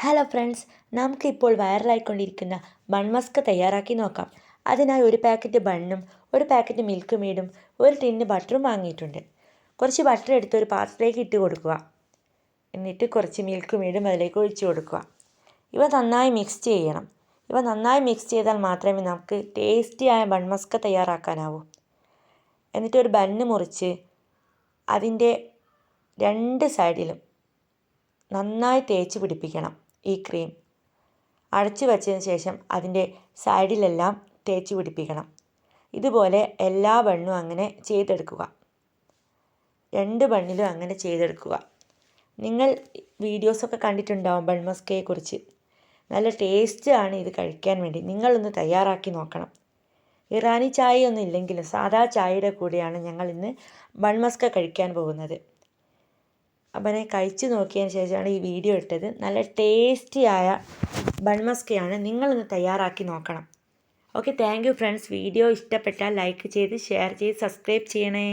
Hello friends, നമുക്കിപ്പോൾ വൈറലായിക്കൊണ്ടിരിക്കുന്ന bun Musk തയ്യാറാക്കി നോക്കാം. അതിനായി ഒരു പാക്കറ്റ് ബണ്ണും ഒരു പാക്കറ്റ് മിൽക്ക് മെയ്ഡും ഒരു ടിന്ന് ബട്ടറും വാങ്ങിയിട്ടുണ്ട്. കുറച്ച് ബട്ടർ എടുത്ത് ഒരു പാത്രത്തിലേക്ക് ഇട്ട് കൊടുക്കുക. എന്നിട്ട് കുറച്ച് മിൽക്ക് മെയ്ഡും അതിലേക്ക് ഒഴിച്ചു കൊടുക്കുക. ഇവ നന്നായി മിക്സ് ചെയ്യണം. ഇവ നന്നായി മിക്സ് ചെയ്താൽ മാത്രമേ നമുക്ക് ടേസ്റ്റിയായ ബൺ മസ്ക് തയ്യാറാക്കാനാവൂ. എന്നിട്ട് ഒരു ബണ്ണ് മുറിച്ച് അതിൻ്റെ രണ്ട് സൈഡിലും നന്നായി തേച്ച് പിടിപ്പിക്കണം. ഈ ക്രീം അടച്ചു വച്ചതിന് ശേഷം അതിൻ്റെ സൈഡിലെല്ലാം തേച്ച് പിടിപ്പിക്കണം. ഇതുപോലെ എല്ലാ ബണ്ണും അങ്ങനെ ചെയ്തെടുക്കുക. രണ്ട് ബണ്ണിലും അങ്ങനെ ചെയ്തെടുക്കുക. നിങ്ങൾ വീഡിയോസൊക്കെ കണ്ടിട്ടുണ്ടാവും ബൺ മസ്കയെ കുറിച്ച്. നല്ല ടേസ്റ്റാണ് ഇത് കഴിക്കാൻ വേണ്ടി. നിങ്ങളൊന്ന് തയ്യാറാക്കി നോക്കണം. ഇറാനി ചായയൊന്നും ഇല്ലെങ്കിലും സാധാ ചായയുടെ കൂടെയാണ് ഞങ്ങൾ ഇന്ന് ബൺ മസ്ക കഴിക്കാൻ പോകുന്നത്. അപ്പം കഴിച്ച് നോക്കിയതിന് ശേഷമാണ് ഈ വീഡിയോ ഇട്ടത്. നല്ല ടേസ്റ്റിയായ ബൺ മസ്കയാണ്. നിങ്ങളൊന്ന് തയ്യാറാക്കി നോക്കണം. Okay, thank you friends. Video ഇഷ്ടപ്പെട്ടാൽ ലൈക്ക് ചെയ്ത് ഷെയർ ചെയ്ത് സബ്സ്ക്രൈബ് ചെയ്യണേ.